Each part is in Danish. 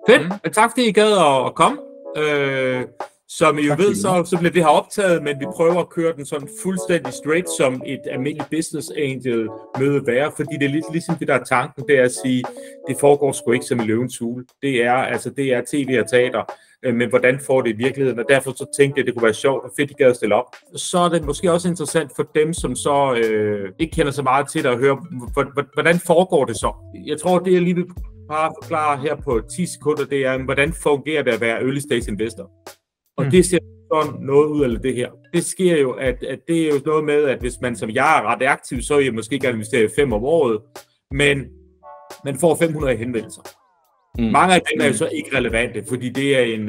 Fedt. Tak fordi I gad at komme. Som I jo ved, så bliver det her optaget, men vi prøver at køre den sådan fuldstændig straight, som et almindeligt business angel møde være, fordi det er lidt ligesom det, der er tanken, det er at sige, det foregår sgu ikke som i Løvens Hule. Det er tv og teater, men hvordan får det i virkeligheden? Og derfor så tænkte jeg, det kunne være sjovt og fedt, I gad at stille op. Så er det måske også interessant for dem, som så ikke kender så meget til det, at høre, hvordan foregår det så? Jeg tror, det jeg lige vil bare forklare her på 10 sekunder, det er, hvordan fungerer det at være early stage investor? Og det ser sådan noget ud af det her. Det sker jo, at det er jo noget med, at hvis man som jeg er ret aktiv, så er jeg måske gerne investere 5 om året, men man får 500 henvendelser. Mange af dem er jo så ikke relevante, fordi det er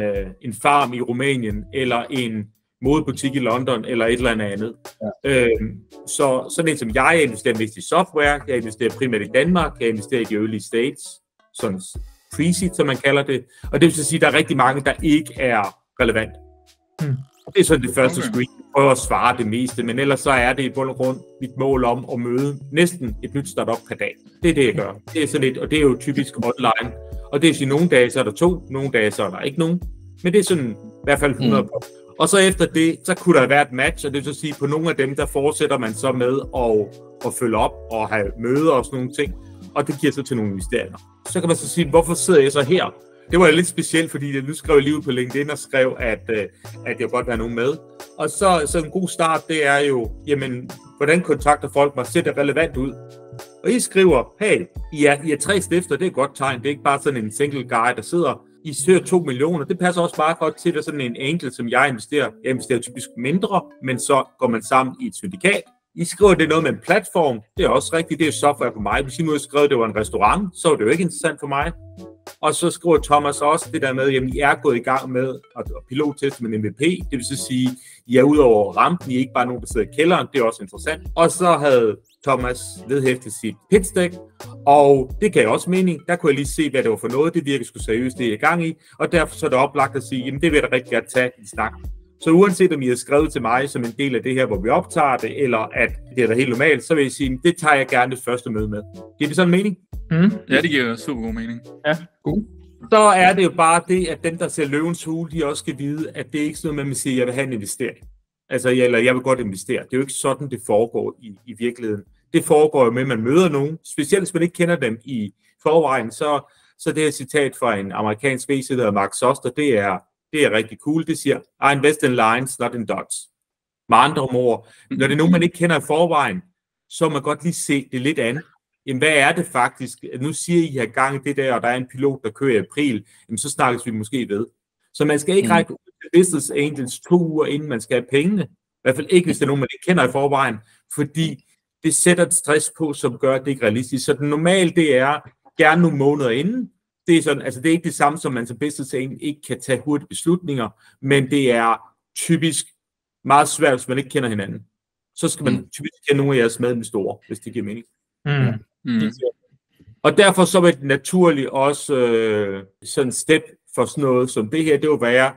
en farm i Rumænien, eller en modebutik i London, eller et eller andet. Ja. Så sådan en som jeg investerer mest i software, jeg investerer primært i Danmark, jeg investerer i de early stages, sådan pre-seed, som man kalder det. Og det vil sige, at der er rigtig mange, der ikke er relevant. Det er sådan det første screen. Jeg prøver at svare det meste, men ellers så er det i bund og grund mit mål om at møde næsten et nyt startup per dag. Det er det, jeg gør. Det er sådan et, og det er jo typisk online. Og det er sige, nogle dage så er der 2, nogle dage så er der ikke nogen. Men det er sådan i hvert fald 100 på. Og så efter det, så kunne der være et match, og det vil så sige, på nogle af dem, der fortsætter man så med at følge op og have møder og sådan nogle ting. Og det giver så til nogle investeringer. Så kan man så sige, hvorfor sidder jeg så her? Det var lidt specielt, fordi jeg nu skrev lige ud på LinkedIn og skrev, at jeg godt vil have nogen med. Og så en god start, det er jo, jamen, hvordan kontakter folk mig, ser det relevant ud? Og I skriver, hey, I er 3 stifter, det er et godt tegn, det er ikke bare sådan en single guy, der sidder. I søger 2 millioner, det passer også meget godt til, at sådan en angel, som jeg investerer. Jeg investerer typisk mindre, men så går man sammen i et syndikat. I skriver, det er noget med en platform, det er også rigtigt, det er software for mig. Hvis I nu havde skrevet, det var en restaurant, så er det jo ikke interessant for mig. Og så skriver Thomas også det der med, at I er gået i gang med at pilotteste med en MVP. Det vil så sige, at I er ud over rampen, I er ikke bare nogen, der sidder i kælderen. Det er også interessant. Og så havde Thomas vedhæftet sit pitch deck, og det gav også mening. Der kunne jeg lige se, hvad det var for noget. Det virker sgu seriøst, det er i gang i. Og derfor så er det oplagt at sige, jamen det vil jeg da rigtig gerne tage i snak. Så uanset om I har skrevet til mig som en del af det her, hvor vi optager det, eller at det er da helt normalt, så vil jeg sige, det tager jeg gerne det første møde med. Giver det sådan mening? Ja, det giver super god mening. Ja, god. Så er det jo bare det, at dem, der ser Løvens Hule, de også skal vide, at det er ikke sådan noget med, at man siger, at jeg vil have en investering. Altså, eller jeg vil godt investere. Det er jo ikke sådan, det foregår i virkeligheden. Det foregår jo med, at man møder nogen, specielt hvis man ikke kender dem i forvejen, så det her citat fra en amerikansk VC, der hedder Mark Soster, det er rigtig cool. Det siger, I invest in lines, not in dots. Med andre ord, når det er nogen, man ikke kender i forvejen, så må man godt lige se det lidt an. Jamen, hvad er det faktisk? Nu siger I har gang i det der, og der er en pilot, der kører i april. Jamen, så snakkes vi måske ved. Så man skal ikke række ud til business angels 2 uger, inden man skal have pengene. I hvert fald ikke, hvis det er nogen, man ikke kender i forvejen. Fordi det sætter et stress på, som gør, at det ikke er realistisk. Så det normale, det er gerne nogle måneder inden. Det er sådan, altså det er ikke det samme, som man som business angel ikke kan tage hurtige beslutninger, men det er typisk meget svært, hvis man ikke kender hinanden. Så skal man typisk kende nogle af jeres medinvestorer, hvis det giver mening. Og derfor så vil det naturligt også sådan en step for sådan noget som det her, det vil være,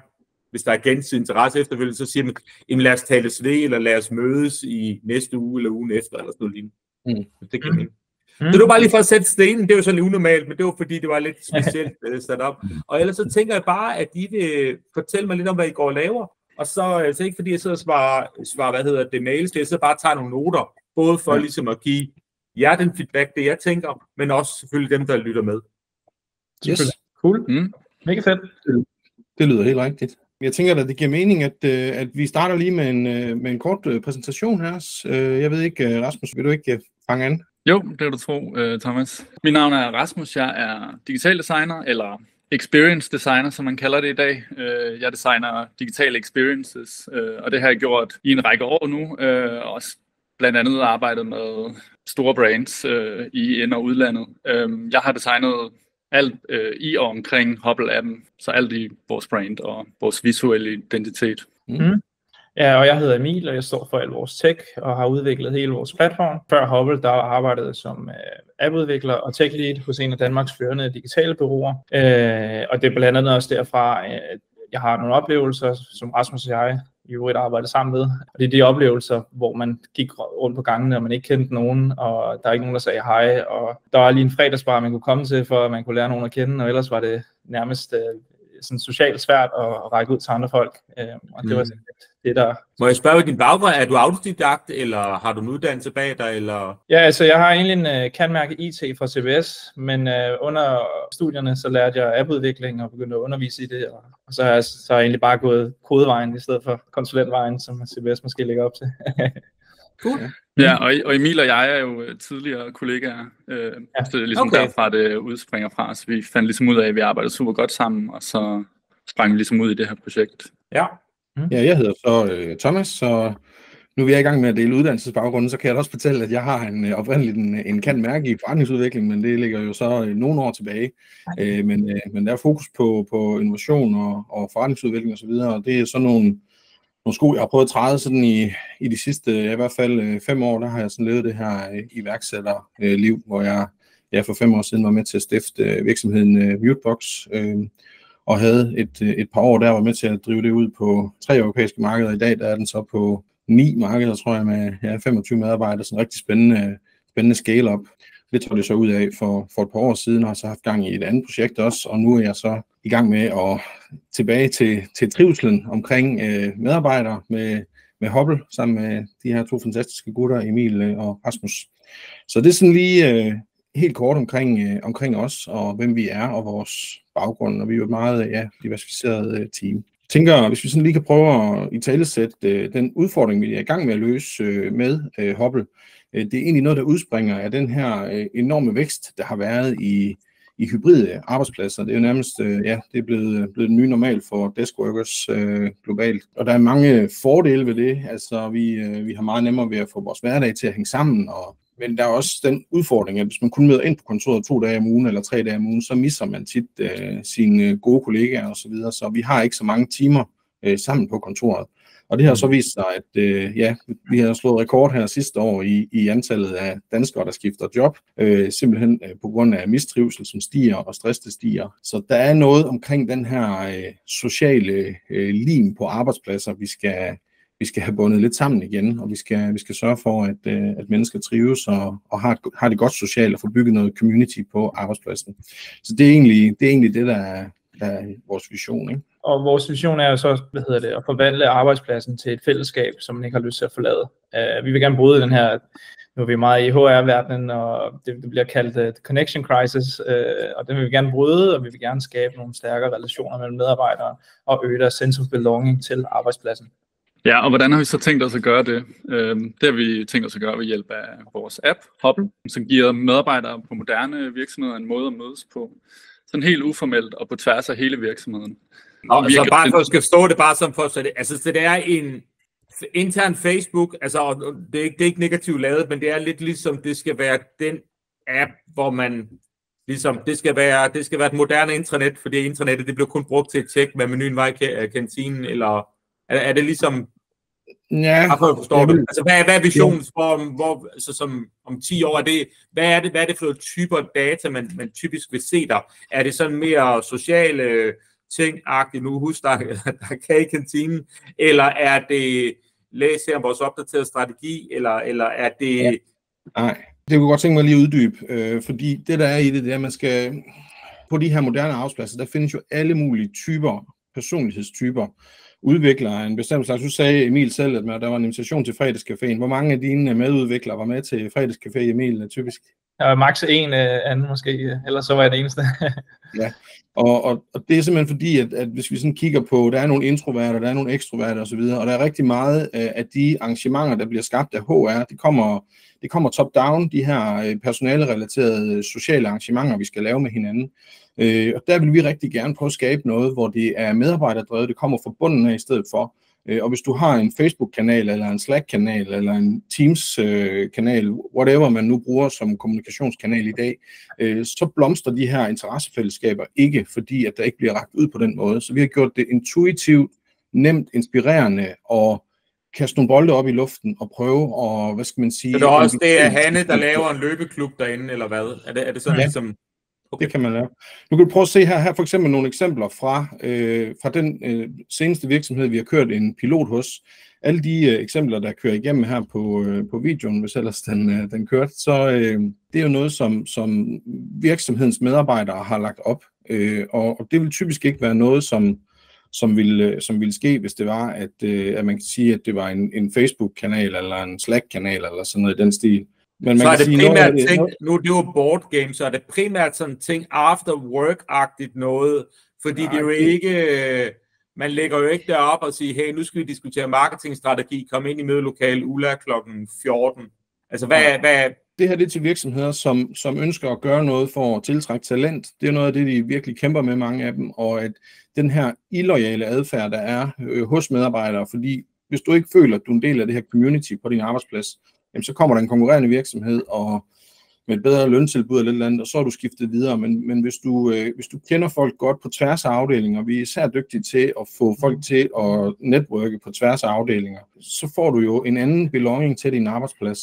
hvis der er gensidig interesse efterfølgende, så siger man, jamen lad os tales ved, eller lad os mødes i næste uge, eller ugen efter, eller sådan noget lignende. Det giver mening. Så det var bare lige for at sætte stenen, det er jo sådan lidt unormalt, men det var fordi, det var lidt specielt sat op. Og ellers så tænker jeg bare, at I vil fortælle mig lidt om, hvad I går og laver. Og så ikke fordi jeg sidder og svarer mails, det er så bare tager nogle noter, både for ligesom at give jer den feedback, det jeg tænker, men også selvfølgelig dem, der lytter med. Yes. Cool. Mega fedt. Det lyder helt rigtigt. Jeg tænker, at det giver mening, at vi starter lige med en kort præsentation her. Jeg ved ikke, Rasmus, vil du ikke fange an? Jo, det vil du tro, Thomas. Mit navn er Rasmus, jeg er digital designer, eller experience designer, som man kalder det i dag. Jeg designer digitale experiences, og det har jeg gjort i en række år nu, også blandt andet arbejdet med store brands i ind- og udlandet. Jeg har designet alt i og omkring Hubble-appen, så alt i vores brand og vores visuelle identitet. Ja, og jeg hedder Emil, og jeg står for al vores tech og har udviklet hele vores platform. Før Hubble, der arbejdede jeg som appudvikler og tech lead hos en af Danmarks førende digitale bureauer. Og det er blandt andet også derfra, jeg har nogle oplevelser, som Rasmus og jeg i øvrigt arbejdede sammen med. Og det er de oplevelser, hvor man gik rundt på gangene, og man ikke kendte nogen, og der er ikke nogen, der sagde hej, og der var lige en fredagsbar, man kunne komme til, for at man kunne lære nogen at kende, og ellers var det nærmest sådan socialt svært at række ud til andre folk. Og det var sådan det, der... Må jeg spørge din baggrund? Er du autodidakt, eller har du en uddannelse bag dig? Eller? Ja, altså jeg har egentlig en kan-mærke IT fra CBS, men under studierne så lærte jeg appudvikling og begyndte at undervise i det, og så har jeg egentlig bare gået kodevejen i stedet for konsulentvejen, som CBS måske lægger op til. Cool. Ja, og Emil og jeg er jo tidligere kollegaer, så det er ligesom derfra, det udspringer fra. Så vi fandt ligesom ud af, at vi arbejdede super godt sammen, og så sprang vi ligesom ud i det her projekt. Ja. Ja, jeg hedder så Thomas, så nu er vi i gang med at dele uddannelsesbaggrunden, så kan jeg også fortælle, at jeg har oprindeligt en kan-mærke i forretningsudvikling, men det ligger jo så nogle år tilbage. Men der er fokus på innovation og forretningsudvikling osv., og det er sådan nogle sko, jeg har prøvet at træde sådan i de sidste, i hvert fald 5 år, der har jeg sådan levet det her iværksætterliv, hvor jeg for 5 år siden var med til at stifte virksomheden Mutebox, og havde et par år der, var med til at drive det ud på 3 europæiske markeder. I dag der er den så på 9 markeder, tror jeg, med 25 medarbejdere. Sådan en rigtig spændende scale-up. Det tog det så ud af for et par år siden, og har så haft gang i et andet projekt også, og nu er jeg så i gang med at tilbage til trivselen omkring medarbejdere med Hubble, sammen med de her 2 fantastiske gutter, Emil og Rasmus. Så det er sådan lige helt kort omkring os, og hvem vi er, og vores baggrund, og vi er jo et meget diversificeret team. Jeg tænker, hvis vi sådan lige kan prøve at italesætte den udfordring, vi er i gang med at løse med Hubble, det er egentlig noget, der udspringer af den her enorme vækst, der har været i hybride arbejdspladser. Det er jo nærmest, det er blevet den nye normal for deskworkers globalt. Og der er mange fordele ved det. Altså, vi har meget nemmere ved at få vores hverdag til at hænge sammen, men der er også den udfordring, at hvis man kun møder ind på kontoret 2 dage om ugen eller 3 dage om ugen, så misser man tit sine gode kollegaer osv. Så vi har ikke så mange timer sammen på kontoret. Og det har så vist sig, at vi har slået rekord her sidste år i antallet af danskere, der skifter job, simpelthen på grund af mistrivsel, som stiger, og stress, der stiger. Så der er noget omkring den her sociale lim på arbejdspladser, vi skal have bundet lidt sammen igen, og vi skal sørge for, at mennesker trives og har det godt socialt og få bygget noget community på arbejdspladsen. Så det er egentlig det, der er vores vision, ikke? Og vores vision er jo så, at forvandle arbejdspladsen til et fællesskab, som man ikke har lyst til at forlade. Vi vil gerne bryde den her, nu er vi meget i HR-verdenen, og det bliver kaldt the connection crisis, og den vil vi gerne bryde, og vi vil gerne skabe nogle stærkere relationer mellem medarbejdere og øge deres sense of belonging til arbejdspladsen. Ja, og hvordan har vi så tænkt os at gøre det? Det har vi tænkt os at gøre ved hjælp af vores app, Hubble, som giver medarbejdere på moderne virksomheder en måde at mødes på. Sådan helt uformelt og på tværs af hele virksomheden. Og så bare for at skal forstå det bare som for, så det er en intern Facebook, altså det er ikke negativt lavet, men det er lidt ligesom, det skal være den app, hvor man ligesom, det skal være et moderne intranet, fordi intranettet, det blev kun brugt til at tjekke, hvad menuen var i kantinen, eller er det ligesom, ja, forstår du? Altså hvad er visionen for, så som om 10 år, hvad er det for typer data, man typisk vil se der? Er det sådan mere sociale ting-agtigt, nu husk, der er kage i kantinen, eller er det læse om vores opdaterede strategi, eller er det... Ja. Nej, det kunne godt tænke mig lige at uddybe, fordi det der er i det, er, at man skal, på de her moderne arbejdspladser, der findes jo alle mulige typer, personlighedstyper, udviklere af en bestemt slags. Du sagde Emil selv, at der var en invitation til fredagscaféen. Hvor mange af dine medudviklere var med til fredagscafé, Emil, typisk? Der var maks en anden måske, ellers så var jeg det eneste. Ja, og det er simpelthen fordi, at hvis vi sådan kigger på, der er nogle introverte, der er nogle ekstroverte osv., og der er rigtig meget af de arrangementer, der bliver skabt af HR, det kommer top-down, de her personalerelaterede sociale arrangementer, vi skal lave med hinanden. Og der vil vi rigtig gerne prøve at skabe noget, hvor det er medarbejderdrevet, det kommer fra bunden af i stedet for. Og hvis du har en Facebook-kanal, eller en Slack-kanal, eller en Teams-kanal, whatever man nu bruger som kommunikationskanal i dag, så blomstrer de her interessefællesskaber ikke, fordi at der ikke bliver rakt ud på den måde. Så vi har gjort det intuitivt, nemt, inspirerende, og kaste nogle bolde op i luften og prøve at, hvad skal man sige... Så det er også det, at Hanne, der laver en løbeklub derinde, eller hvad? Er det sådan ligesom... Okay. Det kan man lave. Nu kan du prøve at se her for eksempel nogle eksempler fra den seneste virksomhed, vi har kørt en pilot hos. Alle de eksempler, der kører igennem her på videoen, hvis ellers den kørte, så det er jo noget, som virksomhedens medarbejdere har lagt op. Og det vil typisk ikke være noget, som ville ske, hvis det var, at man kan sige, at det var en Facebook-kanal eller en Slack-kanal eller sådan noget i den stil. Men så er det primært ting, nu er det jo board game, så er det primært sådan ting after work-agtigt noget, fordi det er jo ikke, man lægger jo ikke derop og siger, hey, nu skal vi diskutere marketingstrategi, kom ind i mødelokale Ulla klokken 14. Altså hvad det her det er til virksomheder, som ønsker at gøre noget for at tiltrække talent. Det er noget af det, de virkelig kæmper med, mange af dem, og at den her illoyale adfærd, der er hos medarbejdere, fordi hvis du ikke føler, at du er en del af det her community på din arbejdsplads, jamen, så kommer der en konkurrerende virksomhed og med et bedre løntilbud eller lidt andet, og så er du skiftet videre. Men hvis du kender folk godt på tværs af afdelinger, vi er især dygtige til at få folk til at netværke på tværs af afdelinger, så får du jo en anden belonging til din arbejdsplads.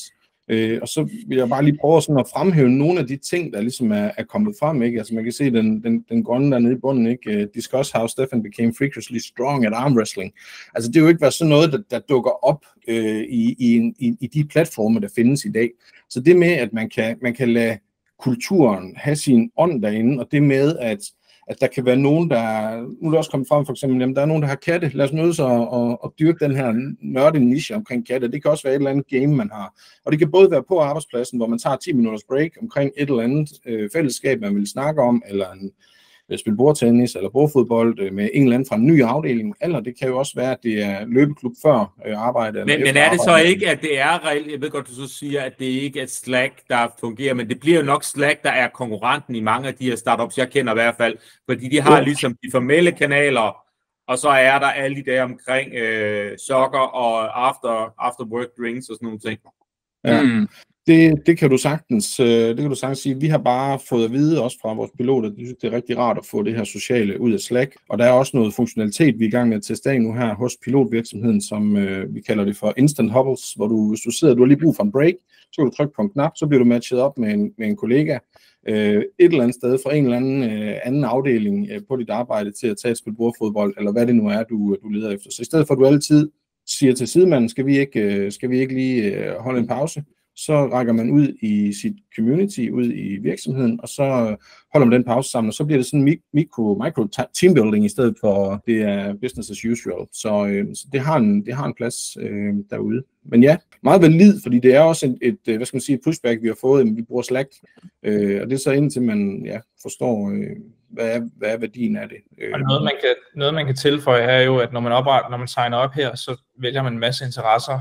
Og så vil jeg bare lige prøve sådan at fremhæve nogle af de ting, der ligesom er kommet frem, ikke? Altså man kan se den grønne dernede i bunden, ikke? Discuss how Stefan became freakishly strong at arm wrestling. Altså det er jo ikke sådan noget, der dukker op i de platforme, der findes i dag. Så det med, at man kan lade kulturen have sin ånd derinde, og det med, at der kan være nogen, der... Nu er det også kommet frem, for eksempel, jamen, der er nogen, der har katte. Lad os mødes og dyrke den her nørde niche omkring katte. Det kan også være et eller andet game, man har. Og det kan både være på arbejdspladsen, hvor man tager 10 minutters break omkring et eller andet fællesskab, man vil snakke om, eller spille bordtennis eller bordfodbold med en eller anden fra en ny afdeling, eller det kan jo også være, at det er løbeklub før arbejde. Men er det så ikke, at det er reelt? Jeg ved godt, du så siger, at det ikke er Slack, der fungerer, men det bliver jo nok Slack, der er konkurrenten i mange af de her startups, jeg kender i hvert fald, fordi de har ligesom de formelle kanaler, og så er der alle de der omkring sokker og after work drinks og sådan nogle ting. Ja. Det kan du sagtens sige. Vi har bare fået at vide, også fra vores piloter, det er rigtig rart at få det her sociale ud af Slack. Og der er også noget funktionalitet, vi er i gang med at teste af nu her hos pilotvirksomheden, som vi kalder det for Instant Huddles, hvor hvis du sidder, du har lige brug for en break, så kan du trykke på en knap, så bliver du matchet op med en kollega et eller andet sted fra en eller anden afdeling på dit arbejde til at tage et spil bordfodbold, eller hvad det nu er, du leder efter. Så i stedet for, at du altid siger til sidemanden, skal vi ikke lige holde en pause, så rækker man ud i sit community, ud i virksomheden, og så holder man den pause sammen, og så bliver det sådan micro teambuilding i stedet for det er business as usual. Så det har en plads derude. Men ja, meget valid, fordi det er også et pushback, vi har fået, at vi bruger Slack, og det er så indtil man forstår, hvad er værdien af det. Og noget man kan tilføje er jo, at når man signer op her, så vælger man en masse interesser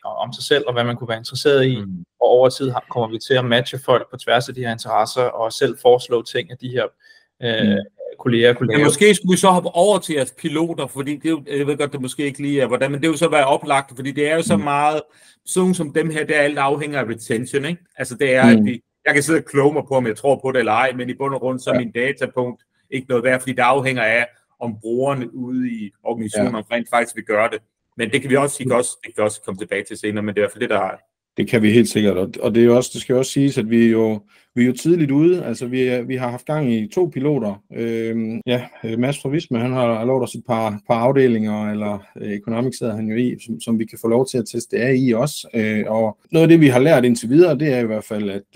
om sig selv, og hvad man kunne være interesseret i, og over tid kommer vi til at matche folk på tværs af de her interesser, og selv foreslå ting, at de her kolleger kunne lave. Men måske skulle vi så hoppe over til jeres piloter, fordi det er jo, jeg ved godt, det måske ikke lige er hvordan, men det er jo så være oplagt, fordi det er jo så meget, sådan som dem her, det er alt afhænger af retention, ikke? Altså det er, at jeg kan sidde og kloge mig på, om jeg tror på det eller ej, men i bund og grund så er min datapunkt ikke noget værd, fordi det afhænger af, om brugerne ude i organisationen rent faktisk vil gøre det. Men det kan vi også også komme tilbage til senere, men det er i hvert fald det, der er. Det kan vi helt sikkert, og det skal også siges, at vi er jo tidligt ude. Altså vi har haft gang i 2 piloter. Mads fra Visma, han har lovet os et par afdelinger, eller Economics sidder han jo i, som vi kan få lov til at teste af i også. Og noget af det, vi har lært indtil videre, det er i hvert fald, at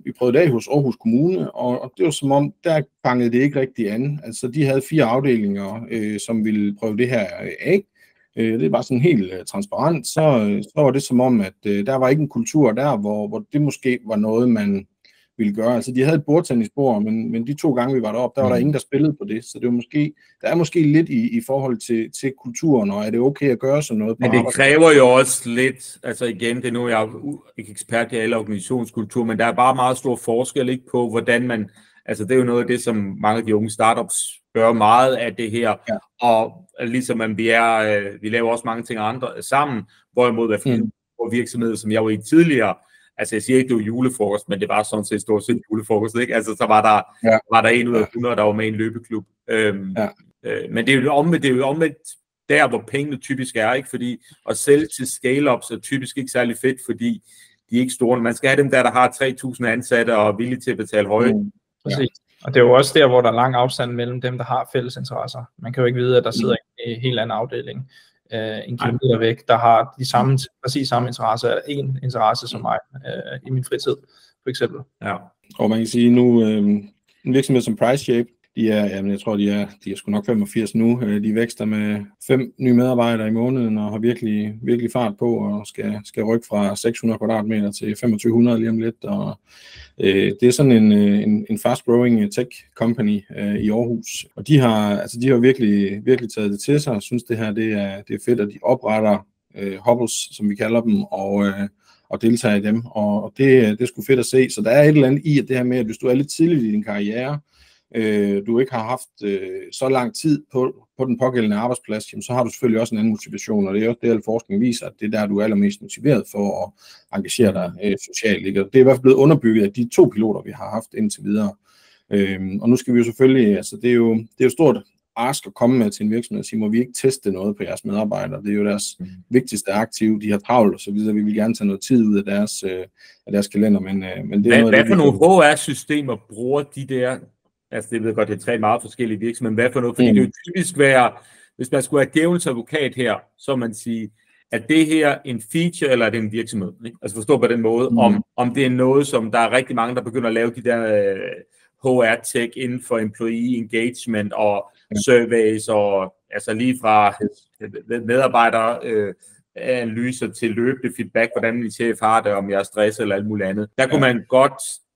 vi prøvede det hos Aarhus Kommune, og det var som om, der fangede det ikke rigtig an. Altså de havde 4 afdelinger, som ville prøve det her af. Det var sådan helt transparent, så var det som om, at der var ikke en kultur der, hvor det måske var noget, man ville gøre. Altså, de havde et bordtennisbord, men de 2 gange, vi var deroppe, der var der ingen, der spillede på det. Så det var der er måske lidt i forhold til kulturen, og er det okay at gøre sådan noget på men det kræver jo også lidt, altså igen, det er nu, jeg er ikke ekspert i alle organisationskultur, men der er bare meget stor forskel ikke på, hvordan man, altså det er jo noget af det, som mange af de unge startups gør meget af det her, og ligesom at vi laver også mange ting andre sammen, hvorimod hvad virksomheder, som jeg var i tidligere, altså jeg siger ikke, det var julefrokost, men det var sådan set stort set julefrokost, ikke? Altså så var der 1 ud af 100, der var med i en løbeklub. Men det er jo omvendt der, hvor pengene typisk er, ikke? Fordi at sælge til scale-ups er typisk ikke særlig fedt, fordi de er ikke store. Man skal have dem der har 3.000 ansatte og er villige til at betale Præcis. Ja. Og det er jo også der, hvor der er lang afstand mellem dem, der har fælles interesser. Man kan jo ikke vide, at der sidder en helt anden afdeling en kilometer væk, der har de samme, præcis samme interesser, eller en interesse som mig i min fritid, for eksempel. Ja. Og man kan sige nu, en virksomhed som PriceShape, jeg tror, de er sgu nok 85 nu. De vækster med 5 nye medarbejdere i måneden og har virkelig fart på og skal rykke fra 600 kvadratmeter til 2500 lige om lidt. Og det er sådan en fast-growing tech company i Aarhus. Og de har virkelig taget det til sig og synes, det her det er fedt, at de opretter hubbles, som vi kalder dem, og deltager i dem. Og det er sgu fedt at se. Så der er et eller andet i, at det her med, at hvis du er lidt tidligt i din karriere, du ikke har haft så lang tid på den pågældende arbejdsplads, jamen, så har du selvfølgelig også en anden motivation, og det er også det, al forskning viser, at det er der, du er allermest motiveret for at engagere dig socialt. Ikke? Det er i hvert fald blevet underbygget af de 2 piloter, vi har haft indtil videre. Og nu skal vi jo selvfølgelig, altså det er jo stort ask at komme med til en virksomhed og sige, må vi ikke teste noget på jeres medarbejdere? Det er jo deres vigtigste aktiv, de har travlt og så videre, vi vil gerne tage noget tid ud af deres kalender, men det er noget, hvad for nogle HR-systemer bruger de der? Altså det ved jeg godt, det er 3 meget forskellige virksomheder, men hvad for noget? Fordi det jo typisk være, hvis man skulle have djævelens advokat her, så man sige, at det her en feature, eller er det en virksomhed? Ikke? Altså forstå på den måde, om det er noget, som der er rigtig mange, der begynder at lave de der HR-tech inden for employee engagement og surveys, og altså lige fra medarbejderanalyser til løbende feedback, hvordan min chef har det, om jeg er stresset eller alt muligt andet. Der kunne man godt,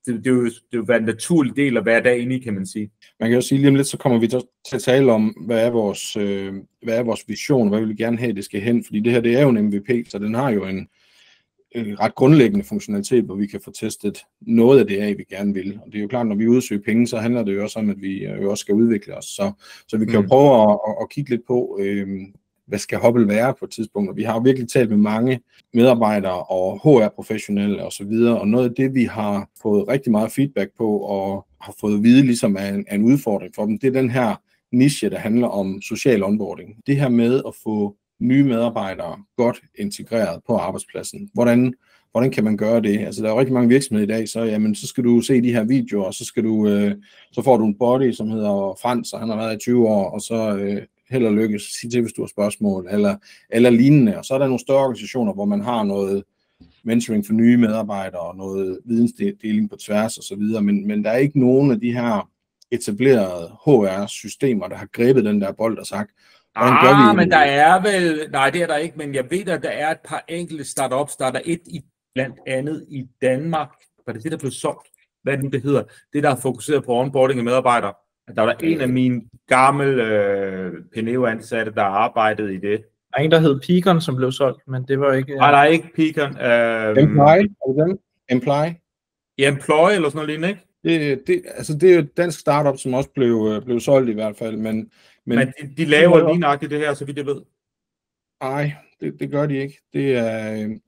det er jo en naturlig del af hverdagen i, kan man sige. Man kan jo sige lige om lidt, så kommer vi til at tale om, hvad er vores vision, hvad vil vi gerne have, det skal hen, fordi det her, det er jo en MVP, så den har jo en ret grundlæggende funktionalitet, hvor vi kan få testet noget af det af, vi gerne vil. Og det er jo klart, når vi udsøger penge, så handler det jo også om, at vi jo også skal udvikle os. Så vi kan jo prøve at kigge lidt på, hvad skal Hubble være på et tidspunkt. Og vi har jo virkelig talt med mange medarbejdere og HR-professionelle og så videre, og noget af det, vi har fået rigtig meget feedback på og har fået at vide ligesom er en udfordring for dem, det er den her niche, der handler om social onboarding. Det her med at få nye medarbejdere godt integreret på arbejdspladsen. Hvordan kan man gøre det? Altså der er rigtig mange virksomheder i dag, så skal du se de her videoer, og så får du en body, som hedder Frans, og han har været i 20 år, og så held og lykke, sig til, hvis du har spørgsmål, eller lignende. Og så er der nogle større organisationer, hvor man har noget mentoring for nye medarbejdere, og noget vidensdeling på tværs og så videre, men der er ikke nogen af de her etablerede HR-systemer, der har grebet den der bold og sagt, men der er vel, nej det er der ikke, men jeg ved, at der er et par enkelte startups, der er et blandt andet i Danmark, var det der blev solgt, hvad det hedder, det der er fokuseret på onboarding af medarbejdere. Der var der en af mine gamle Peneo-ansatte, der arbejdede i det. Der er en, der hed Peakon, som blev solgt, men det var ikke... Nej, der er ikke Peakon. Employ eller sådan noget lignende, ikke? Det er jo et dansk startup, som også blev solgt i hvert fald, men de laver lige nøjagtigt det her, så vidt jeg ved. Nej, det gør de ikke.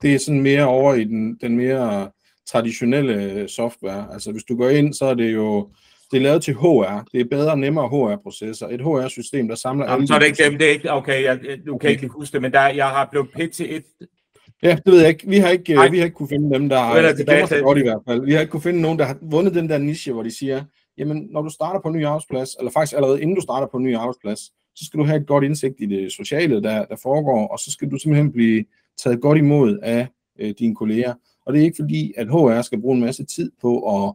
Det er sådan mere over i den mere traditionelle software. Altså hvis du går ind, så er det jo... Det er lavet til HR. Det er bedre og nemmere HR-processer. Et HR-system, der samler alle... Så er det ikke dem, det er ikke... Okay, du kan ikke huske det, men jeg har blevet pitchet til et... Ja, det ved jeg ikke. Vi har ikke kunne finde dem, der... Det gemmer sig godt i hvert fald. Vi har ikke kunne finde nogen, der har vundet den der niche, hvor de siger, jamen, når du starter på en ny arbejdsplads, eller faktisk allerede inden du starter på en ny arbejdsplads, så skal du have et godt indsigt i det sociale, der foregår, og så skal du simpelthen blive taget godt imod af dine kolleger. Og det er ikke fordi, at HR skal bruge en masse tid på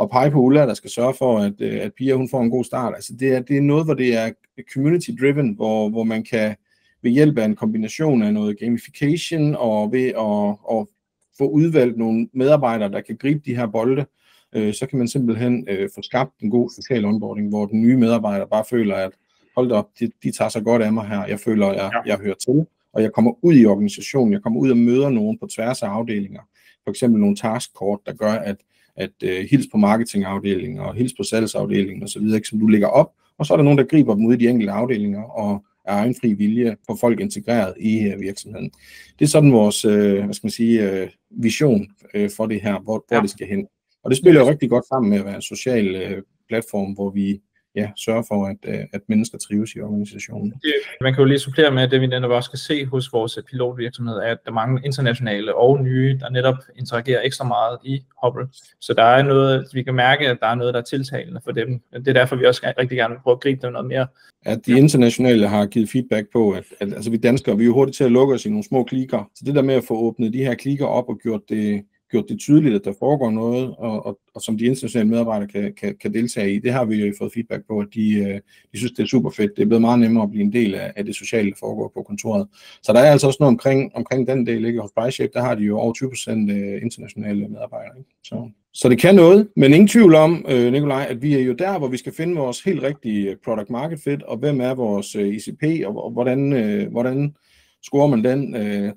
at pege på Ulla, der skal sørge for, at Pia hun får en god start. Altså det er noget, hvor det er community-driven, hvor man kan ved hjælp af en kombination af noget gamification og ved at få udvalgt nogle medarbejdere, der kan gribe de her bolde, så kan man simpelthen få skabt en god social onboarding, hvor den nye medarbejder bare føler, at hold da op, de tager sig godt af mig her, jeg føler, at jeg hører til, og jeg kommer ud i organisationen, jeg kommer ud og møder nogen på tværs af afdelinger, for eksempel nogle taskkort, der gør, at hils på marketingafdelingen og hils på salgsafdelingen osv., som du lægger op, og så er der nogen, der griber dem ud i de enkelte afdelinger, og af egen fri vilje får folk integreret i virksomheden. Det er sådan vores vision for det her, hvor det skal hen. Og det spiller jo rigtig godt sammen med at være en social platform, hvor vi sørge for, at mennesker trives i organisationen. Man kan jo lige supplere med, at det vi netop også kan se hos vores pilotvirksomhed, er, at der er mange internationale og nye, der netop interagerer ekstra meget i Hubble. Så der er noget, vi kan mærke, at der er noget, der er tiltalende for dem. Det er derfor, vi også rigtig gerne vil prøve at gribe dem noget mere. At de internationale har givet feedback på, at altså vi danskere, vi er jo hurtigt til at lukke os i nogle små klikker. Så det der med at få åbnet de her klikker op og gjort det tydeligt, at der foregår noget, og som de internationale medarbejdere kan deltage i, det har vi jo fået feedback på, at de synes, det er super fedt. Det er blevet meget nemmere at blive en del af det sociale, der foregår på kontoret. Så der er altså også noget omkring den del, ikke? Hos ByShape, der har de jo over 20% internationale medarbejdere. Ikke? Så det kan noget, men ingen tvivl om, Nikolaj, at vi er jo der, hvor vi skal finde vores helt rigtige product market fit, og hvem er vores ICP, og hvordan scorer man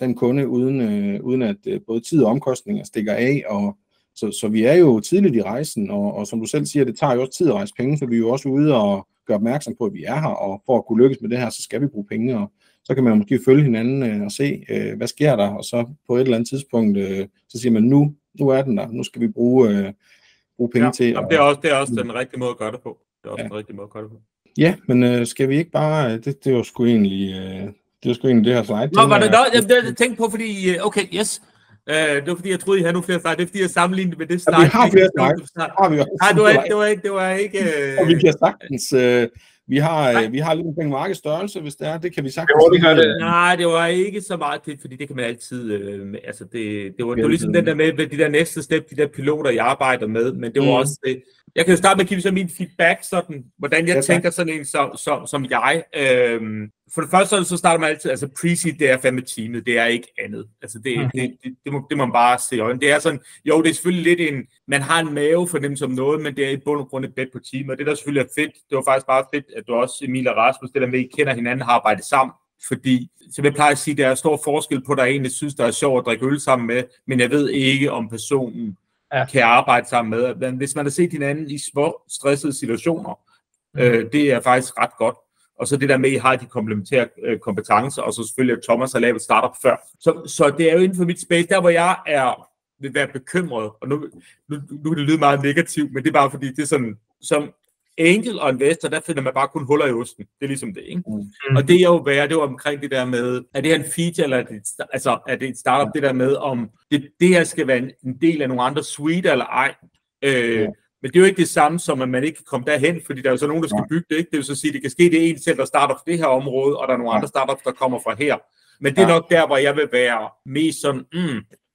den kunde, uden at både tid og omkostninger stikker af. Og så vi er jo tidligt i rejsen, og som du selv siger, det tager jo også tid at rejse penge, så vi er jo også ude og gøre opmærksom på, at vi er her, og for at kunne lykkes med det her, så skal vi bruge penge, og så kan man måske følge hinanden og se, hvad sker der, og så på et eller andet tidspunkt, så siger man, nu er den der, nu skal vi bruge penge til. Jamen, det er også den rigtige måde at gøre det på. Ja, men skal vi ikke bare, det var sgu egentlig... Det er sgu egentlig det her slide. Jeg tænkte på, fordi... Okay, yes. Det var fordi, jeg troede, I havde nogle flere slide. Det er fordi, jeg sammenlignede med det slide. Ja, vi har flere slides. Nej, det var ikke... Og vi kan sagtens... Vi har lidt omkring markedsstørrelse, hvis det er. Det kan vi sagtens... Nej, det var ikke så meget det, fordi det kan man altid... det var ligesom den der med de der næste step, de der piloter, jeg arbejder med, men det var også det. Jeg kan jo starte med at give så min feedback, sådan, hvordan jeg tænker sådan en som jeg. For det første, så starter man altid, altså pre-seed, det er fandme teamet, det er ikke andet. Altså det må man bare se i øjnene. Det er sådan, jo, det er selvfølgelig lidt man har en mave for dem som noget, men det er i bund og grund et bet på teamet, og det der selvfølgelig er fedt, det var faktisk bare fedt, at du også, Emil og Rasmus, det der med, I kender hinanden, har arbejdet sammen. Fordi, som jeg plejer at sige, der er stor forskel på, der egentlig synes, der er sjovt at drikke øl sammen med, men jeg ved ikke, om personen kan arbejde sammen med. Men hvis man har set hinanden i små, stressede situationer, det er faktisk ret godt. Og så det der med, at I har de komplementære kompetencer, og så selvfølgelig, at Thomas har lavet startup før. Så det er jo inden for mit space, der hvor jeg vil være bekymret, og nu kan det lyde meget negativt, men det er bare fordi, det er sådan, som angel og investor, der finder man bare kun huller i osten. Det er ligesom det, ikke? Og det jeg jo være, det var omkring det der med, er det her en feature, eller er det et startup, det der med, om det her skal være en del af nogle andre suite eller ej. Men det er jo ikke det samme som, at man ikke kan komme derhen, fordi der er jo så nogen, der skal bygge det, ikke? Det vil så sige, at det kan ske, det er en selv, der starter fra det her område, og der er nogle andre startups, der kommer fra her. Men det er nok der, hvor jeg vil være mest sådan,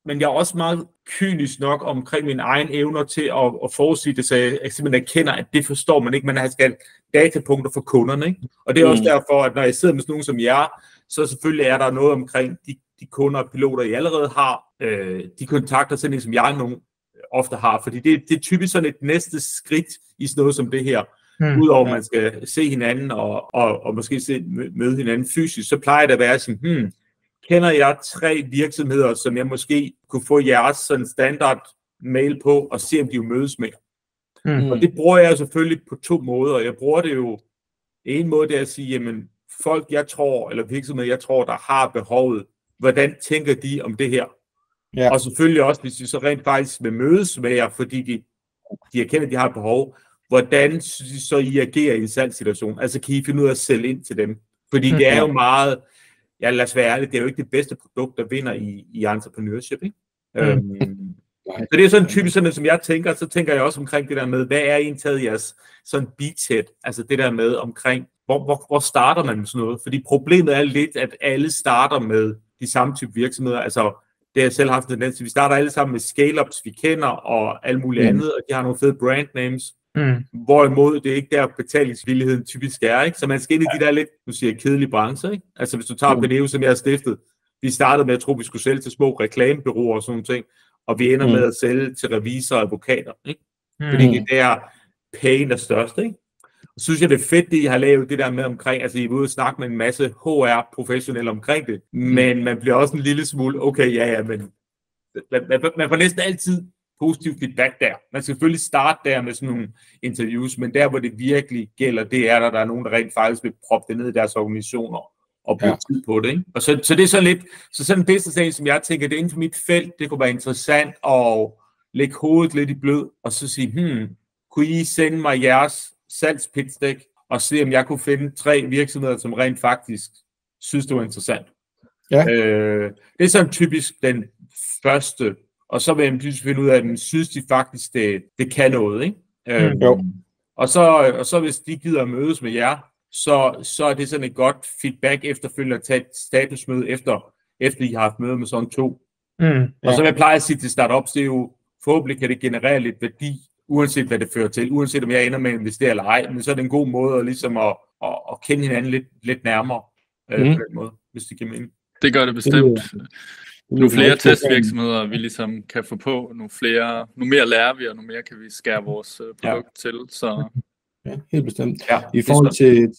men jeg er også meget kynisk nok omkring mine egne evner til at forudsige det, så jeg simpelthen erkender, at det forstår man ikke. Man skal datapunkter for kunderne, ikke? Og det er også derfor, at når jeg sidder med sådan nogen som jer, så selvfølgelig er der noget omkring de kunder og piloter, I allerede har, de kontakter sådan en, som jeg nogen ofte har, fordi det er typisk sådan et næste skridt i sådan noget som det her. Udover at man skal se hinanden og måske møde hinanden fysisk, så plejer det at være sådan, kender jeg 3 virksomheder, som jeg måske kunne få jeres sådan standard mail på, og se om de jo mødes med. Og det bruger jeg selvfølgelig på 2 måder. Jeg bruger det jo, en måde det er at sige, jamen folk jeg tror, eller virksomheder jeg tror, der har behovet, hvordan tænker de om det her? Ja. Og selvfølgelig også, hvis de så rent faktisk vil mødes med jer, fordi de erkender, at de har et behov, hvordan synes I så, I agerer i en salgssituation? Altså kan I finde ud af at sælge ind til dem? Fordi det er jo meget, lad os være ærlig, det er jo ikke det bedste produkt, der vinder i entrepreneurship, ikke? Så det er sådan typisk sådan, som jeg tænker, så tænker jeg også omkring det der med, hvad er egentlig jeres sådan beachhead? Altså det der med omkring, hvor starter man med sådan noget? Fordi problemet er lidt, at alle starter med de samme type virksomheder, altså det har jeg selv haft en tendens til. Vi starter alle sammen med scale-ups, vi kender, og alt muligt andet, og de har nogle fede brand names. Hvorimod det ikke der betalingsvilligheden typisk er, ikke? Så man skal ind i de der lidt, nu siger jeg, kedelige brancher, ikke? Altså hvis du tager Beneo, som jeg har stiftet, vi startede med at tro, vi skulle sælge til små reklamebureauer og sådan nogle ting, og vi ender med at sælge til revisorer og advokater, ikke? Fordi det der pain er størst, ikke? Så synes jeg, det er fedt, det I har lavet det der med omkring, altså I er ude og snakke med en masse HR-professionelle omkring det, men man bliver også en lille smule, okay, men man får næsten altid positiv feedback der. Man skal selvfølgelig starte der med sådan nogle interviews, men der, hvor det virkelig gælder, det er, der er nogen, der rent faktisk vil proppe det ned i deres organisationer og bruge tid på det, ikke? Og så det er så lidt, så sådan en business som jeg tænker, det er inden for mit felt, det kunne være interessant at lægge hovedet lidt i blød, og så sige, kunne I sende mig jeres salgspitch-dæk, og se, om jeg kunne finde 3 virksomheder, som rent faktisk synes, det var interessant. Ja. Det er sådan typisk den første, og så vil jeg finde ud af, at synes de faktisk, det kan noget, ikke? Og så hvis de gider mødes med jer, så er det sådan et godt feedback efterfølgende at tage et statusmøde efter I har haft møde med sådan 2. Og så vil jeg pleje at sige til startups, det er jo, forhåbentlig kan det generere lidt værdi, uanset hvad det fører til, uanset om jeg ender med at investere eller ej, men så er det en god måde at, ligesom at kende hinanden lidt nærmere på den måde, hvis det giver mening. Det gør det bestemt. Nu flere testvirksomheder, vi ligesom kan få på, nu mere lærer vi, og nu mere kan vi skære vores produkt til. Så. Ja, helt bestemt. Ja, I forhold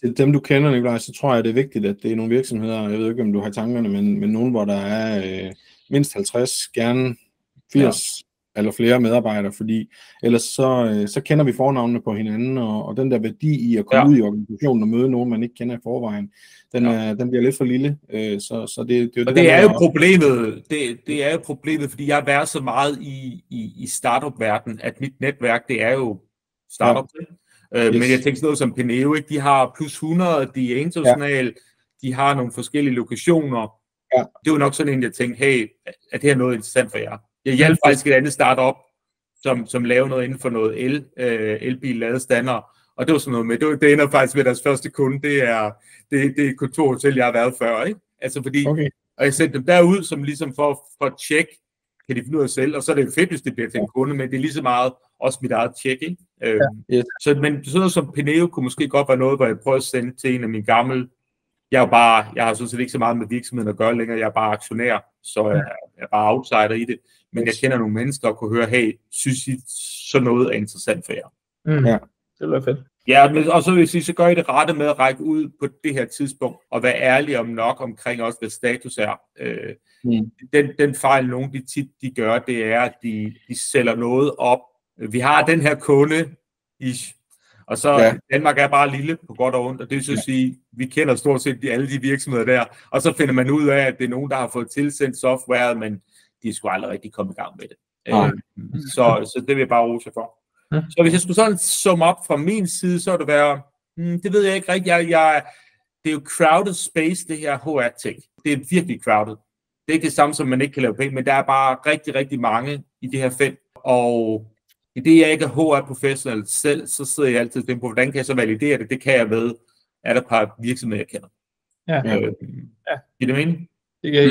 til dem, du kender, Nikolaj, så tror jeg, det er vigtigt, at det er nogle virksomheder, jeg ved ikke, om du har tankerne, men nogen, hvor der er mindst 50, gerne 80 eller flere medarbejdere, fordi ellers så kender vi fornavnene på hinanden, og den der værdi i at komme ud i organisationen og møde nogen, man ikke kender i forvejen, den bliver lidt for lille. Så det er jo problemet. Det er jo problemet, fordi jeg har været så meget i startup-verdenen, at mit netværk, det er jo startup. Men jeg tænker sådan noget som Penneo, ikke? De har plus 100, de er internationale, de har nogle forskellige lokationer. Ja. Det var nok sådan en, jeg tænkte, hey, er det her noget interessant for jer? Jeg hjalp faktisk et andet startup, som laver noget inden for noget elbil-ladestander, og det var sådan noget med, det ender faktisk med deres første kunde, det er et kontorhotel, jeg har været før, ikke? Altså fordi, og jeg sendte dem derud, som ligesom for at tjekke, kan de finde ud af selv, og så er det fedt, hvis det bliver til en kunde, men det er lige så meget også mit eget tjek, ikke? Så, men sådan noget som Penneo kunne måske godt være noget, hvor jeg prøver at sende til en af mine gamle. Jeg har sådan set ikke så meget med virksomheden at gøre længere, jeg er bare aktionær, så jeg er bare outsider i det. Men jeg kender nogle mennesker og kunne høre, hey, synes I sådan noget er interessant for jer? Ja, det lyder fedt. Ja, men, og så vil jeg sige, så gør I det rette med at række ud på det her tidspunkt, og være ærlige om nok omkring også, hvad status er. Den fejl, nogen de gør, det er, at de sælger noget op. Vi har den her kunde, og så Danmark er bare lille på godt og ondt, og det vil så sige, vi kender stort set alle de virksomheder der, og så finder man ud af, at det er nogen, der har fået tilsendt software, men de er sgu aldrig rigtig kommet i gang med det. Så det vil jeg bare rose for. Så hvis jeg skulle sådan summe op fra min side, så vil det være, det ved jeg ikke rigtigt, det er jo crowded space, det her HR-tech. Det er virkelig crowded. Det er ikke det samme, som man ikke kan lave penge, men der er bare rigtig, rigtig mange i det her felt, og i det, jeg ikke er HR-professionel selv, så sidder jeg altid og tænker på, hvordan kan jeg så validere det? Det kan jeg ved, er der et par virksomheder, jeg kender. Giver det mening? Det kan jeg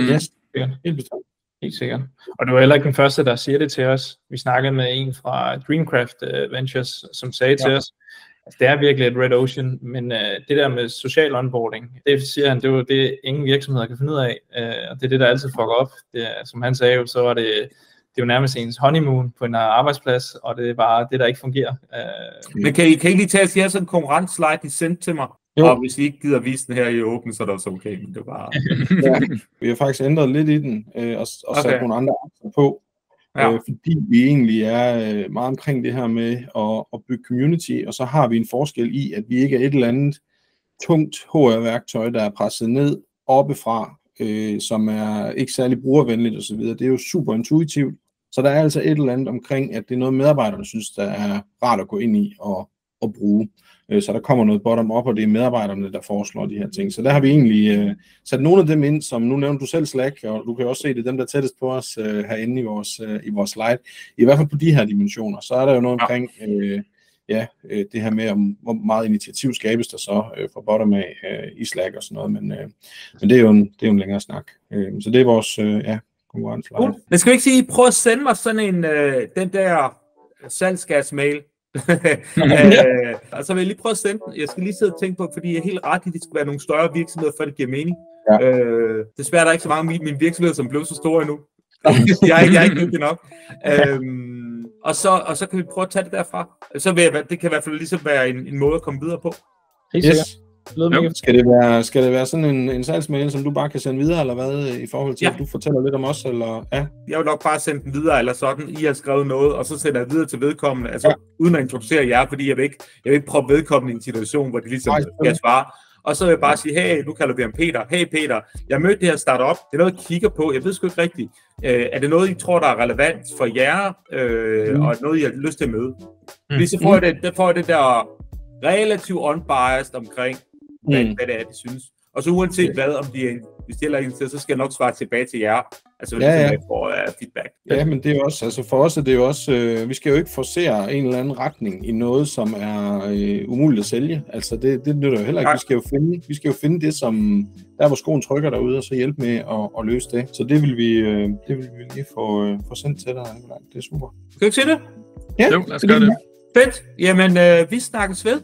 helt bestemt. Helt sikkert. Og du er heller ikke den første, der siger det til os. Vi snakkede med en fra Dreamcraft Ventures, som sagde til os, at det er virkelig et red ocean, men det der med social onboarding, det siger han, det er jo det, ingen virksomheder kan finde ud af, og det er det, der altid fucker op. Det er, som han sagde, så var det er jo nærmest ens honeymoon på en arbejdsplads, og det er bare det, der ikke fungerer. Men kan I lige tage os, sådan en konkurrence-slide, I sendte til mig? Jo. Og hvis I ikke gider vise den her i åben, så er det også okay, men det var... Vi har faktisk ændret lidt i den, og sat nogle andre aktier på, fordi vi egentlig er meget omkring det her med at bygge community, og så har vi en forskel i, at vi ikke er et eller andet tungt HR-værktøj, der er presset ned oppefra, som er ikke særlig brugervenligt osv. Det er jo super intuitivt, så der er altså et eller andet omkring, at det er noget medarbejderne synes, der er rart at gå ind i og bruge. Så der kommer noget bottom-up, og det er medarbejderne, der foreslår de her ting. Så der har vi egentlig sat nogle af dem ind, som nu nævner du selv Slack, og du kan også se, det er dem, der er tættest på os herinde i vores slide. I hvert fald på de her dimensioner. Så er der jo noget omkring det her med, hvor meget initiativ skabes der så fra bottom af i Slack og sådan noget. Men det er jo en længere snak. Så det er vores konkurrence-slide. Men skal vi ikke sige, prøv at sende mig sådan en, den der salgsgas-mail, og så vil jeg lige prøve at sende den. Jeg skal lige sidde og tænke på, fordi jeg er helt ret i, at det skal være nogle større virksomheder, for det giver mening. Desværre er der ikke så mange af mine virksomheder, som blev så store endnu. jeg er ikke dygtig nok. Og så kan vi prøve at tage det derfra. Så det kan i hvert fald ligesom være en måde at komme videre på. Yes. Skal det være sådan en salgsmail, som du bare kan sende videre, eller hvad, i forhold til, at du fortæller lidt om os, eller? Ja. Jeg vil nok bare sende den videre, eller sådan, I har skrevet noget, og så sender jeg videre til vedkommende, altså uden at introducere jer, fordi jeg vil ikke proppe vedkommende i en situation, hvor de ligesom skal svare. Og så vil jeg bare sige, hey, nu kalder vi ham Peter. Hey Peter, jeg mødte det her startup. Det er noget, jeg kigger på. Jeg ved sgu ikke rigtigt. Er det noget, I tror, der er relevant for jer, og noget, I har lyst til at møde? Fordi så får jeg det der relativt unbiased omkring, hvad det er, de synes. Og så uanset hvad, om hvis de heller ikke så skal jeg nok svare tilbage til jer. Altså, hvad det får feedback. Ja, men det er også, altså for os er det jo også, vi skal jo ikke forcere en eller anden retning i noget, som er umuligt at sælge. Altså, det nytter jo heller ikke. Vi skal jo finde det, som der, hvor skoen trykker derude, og så hjælpe med at løse det. Så det vil vi lige få sendt til dig. Det er super. Skal du ikke se det? Ja, jo, lad os gøre det. Fedt. Jamen, vi snakkes ved.